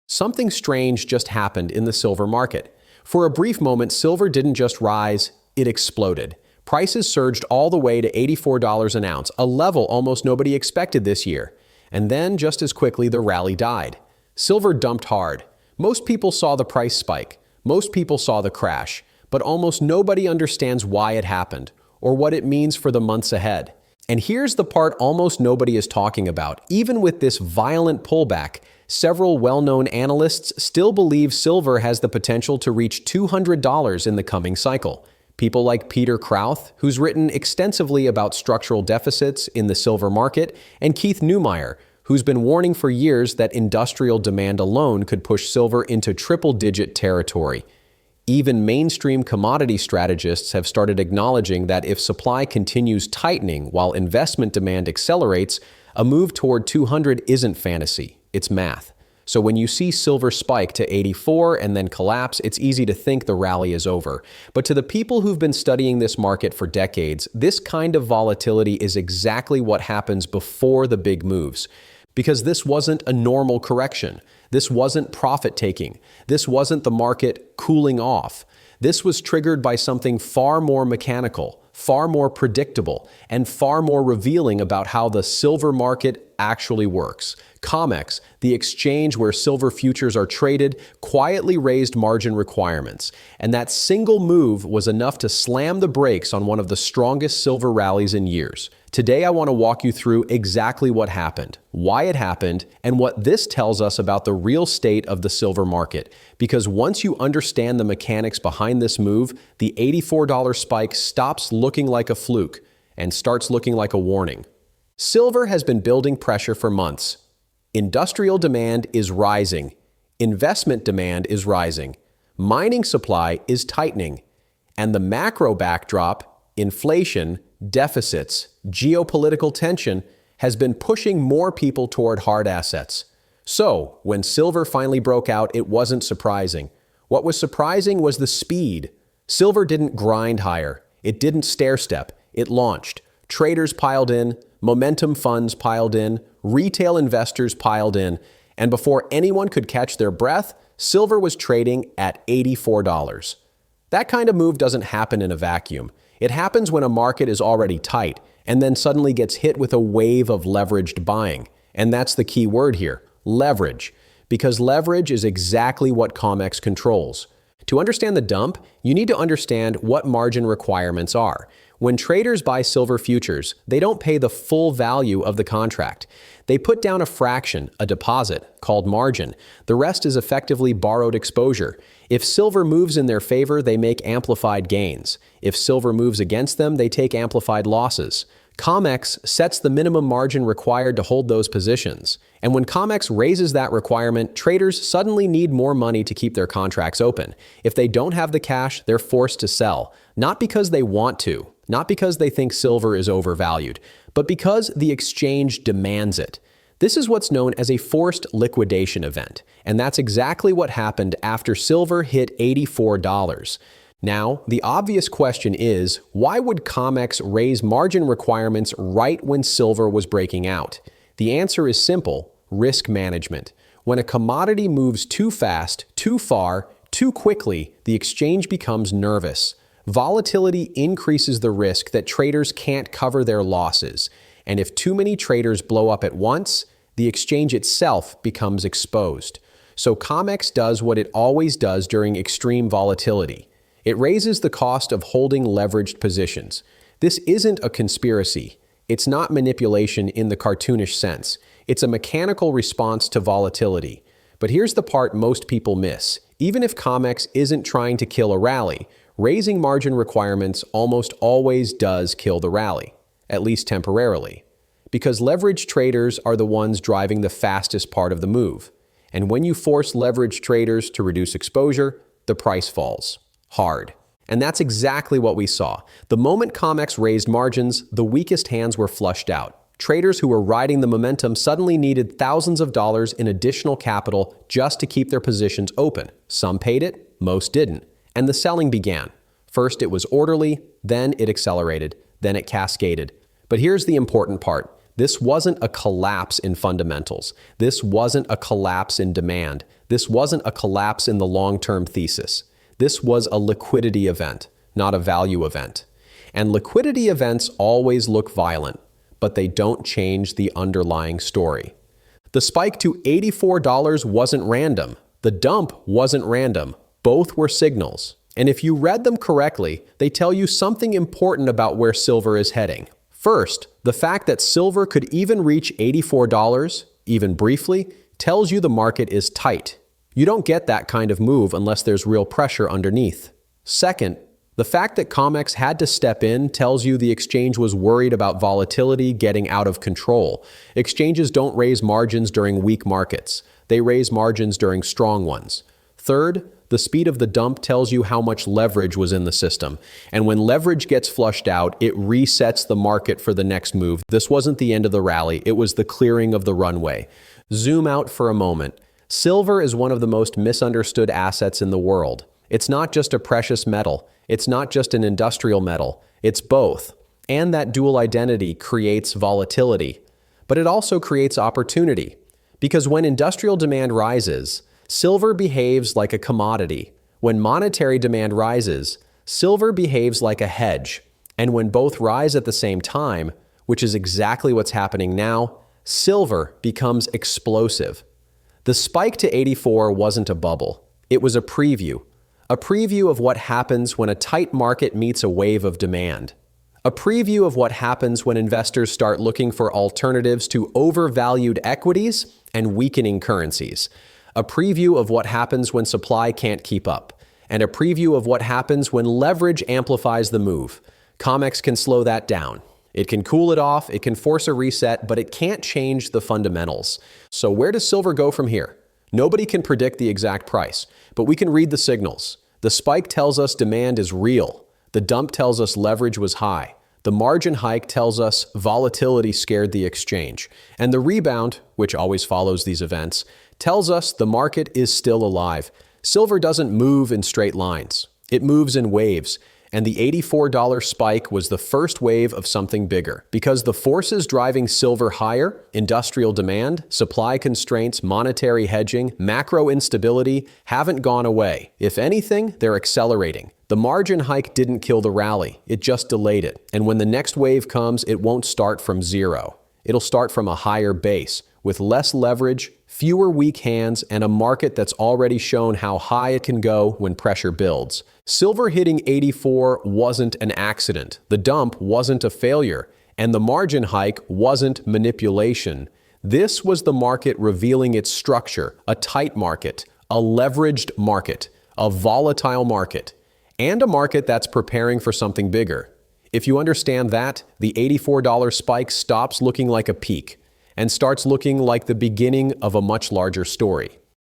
Something strange just happened in the silver market. For a brief moment, silver didn't just rise, it exploded. Prices surged all the way to $84 an ounce, a level almost nobody expected this year. And then, just as quickly, the rally died. Silver dumped hard. Most people saw the price spike. Most people saw the crash. But almost nobody understands why it happened, or what it means for the months ahead. And here's the part almost nobody is talking about. Even with this violent pullback, several well-known analysts still believe silver has the potential to reach $200 in the coming cycle. People like Peter Krauth, who's written extensively about structural deficits in the silver market, and Keith Neumeyer, who's been warning for years that industrial demand alone could push silver into triple-digit territory. Even mainstream commodity strategists have started acknowledging that if supply continues tightening while investment demand accelerates, a move toward 200 isn't fantasy, it's math. So when you see silver spike to 84 and then collapse, it's easy to think the rally is over. But to the people who've been studying this market for decades, this kind of volatility is exactly what happens before the big moves. Because this wasn't a normal correction. This wasn't profit-taking. This wasn't the market cooling off. This was triggered by something far more mechanical, far more predictable, and far more revealing about how the silver market actually works. COMEX, the exchange where silver futures are traded, quietly raised margin requirements, and that single move was enough to slam the brakes on one of the strongest silver rallies in years. Today, I want to walk you through exactly what happened, why it happened, and what this tells us about the real state of the silver market. Because once you understand the mechanics behind this move, the $84 spike stops looking like a fluke and starts looking like a warning. Silver has been building pressure for months. Industrial demand is rising. Investment demand is rising. Mining supply is tightening. And the macro backdrop, inflation, deficits, geopolitical tension, has been pushing more people toward hard assets. So, when silver finally broke out, it wasn't surprising. What was surprising was the speed. Silver didn't grind higher. It didn't stair-step. It launched. Traders piled in, momentum funds piled in, retail investors piled in, and before anyone could catch their breath, silver was trading at $84. That kind of move doesn't happen in a vacuum. It happens when a market is already tight and then suddenly gets hit with a wave of leveraged buying. And that's the key word here, leverage. Because leverage is exactly what COMEX controls. To understand the dump, you need to understand what margin requirements are. When traders buy silver futures, they don't pay the full value of the contract. They put down a fraction, a deposit, called margin. The rest is effectively borrowed exposure. If silver moves in their favor, they make amplified gains. If silver moves against them, they take amplified losses. COMEX sets the minimum margin required to hold those positions. And when COMEX raises that requirement, traders suddenly need more money to keep their contracts open. If they don't have the cash, they're forced to sell. Not because they want to, not because they think silver is overvalued, but because the exchange demands it. This is what's known as a forced liquidation event, and that's exactly what happened after silver hit $84. Now, the obvious question is, why would COMEX raise margin requirements right when silver was breaking out? The answer is simple: risk management. When a commodity moves too fast, too far, too quickly, the exchange becomes nervous. Volatility increases the risk that traders can't cover their losses. And if too many traders blow up at once, the exchange itself becomes exposed. So COMEX does what it always does during extreme volatility. It raises the cost of holding leveraged positions. This isn't a conspiracy. It's not manipulation in the cartoonish sense. It's a mechanical response to volatility. But here's the part most people miss. Even if COMEX isn't trying to kill a rally, raising margin requirements almost always does kill the rally, at least temporarily. Because leveraged traders are the ones driving the fastest part of the move. And when you force leveraged traders to reduce exposure, the price falls. Hard. And that's exactly what we saw. The moment COMEX raised margins, the weakest hands were flushed out. Traders who were riding the momentum suddenly needed thousands of dollars in additional capital just to keep their positions open. Some paid it, most didn't. And the selling began. First it was orderly, then it accelerated, then it cascaded. But here's the important part. This wasn't a collapse in fundamentals. This wasn't a collapse in demand. This wasn't a collapse in the long-term thesis. This was a liquidity event, not a value event. And liquidity events always look violent, but they don't change the underlying story. The spike to $84 wasn't random. The dump wasn't random. Both were signals. And if you read them correctly, they tell you something important about where silver is heading. First, the fact that silver could even reach $84, even briefly, tells you the market is tight. You don't get that kind of move unless there's real pressure underneath. Second, the fact that COMEX had to step in tells you the exchange was worried about volatility getting out of control. Exchanges don't raise margins during weak markets. They raise margins during strong ones. Third, the speed of the dump tells you how much leverage was in the system. And when leverage gets flushed out, it resets the market for the next move. This wasn't the end of the rally. It was the clearing of the runway. Zoom out for a moment. Silver is one of the most misunderstood assets in the world. It's not just a precious metal. It's not just an industrial metal. It's both. And that dual identity creates volatility. But it also creates opportunity. Because when industrial demand rises, silver behaves like a commodity. When monetary demand rises, silver behaves like a hedge. And when both rise at the same time, which is exactly what's happening now, silver becomes explosive. The spike to 84 wasn't a bubble. It was a preview of what happens when a tight market meets a wave of demand. A preview of what happens when investors start looking for alternatives to overvalued equities and weakening currencies. A preview of what happens when supply can't keep up. And a preview of what happens when leverage amplifies the move. COMEX can slow that down. It can cool it off, it can force a reset, but it can't change the fundamentals. So where does silver go from here? Nobody can predict the exact price, but we can read the signals. The spike tells us demand is real. The dump tells us leverage was high. The margin hike tells us volatility scared the exchange. And the rebound, which always follows these events, tells us the market is still alive. Silver doesn't move in straight lines. It moves in waves. And the $84 spike was the first wave of something bigger. Because the forces driving silver higher, industrial demand, supply constraints, monetary hedging, macro instability, haven't gone away. If anything, they're accelerating. The margin hike didn't kill the rally, it just delayed it. And when the next wave comes, it won't start from zero. It'll start from a higher base, with less leverage, fewer weak hands, and a market that's already shown how high it can go when pressure builds. Silver hitting 84 wasn't an accident. The dump wasn't a failure. And the margin hike wasn't manipulation. This was the market revealing its structure, a tight market, a leveraged market, a volatile market, and a market that's preparing for something bigger. If you understand that, the $84 spike stops looking like a peak and starts looking like the beginning of a much larger story.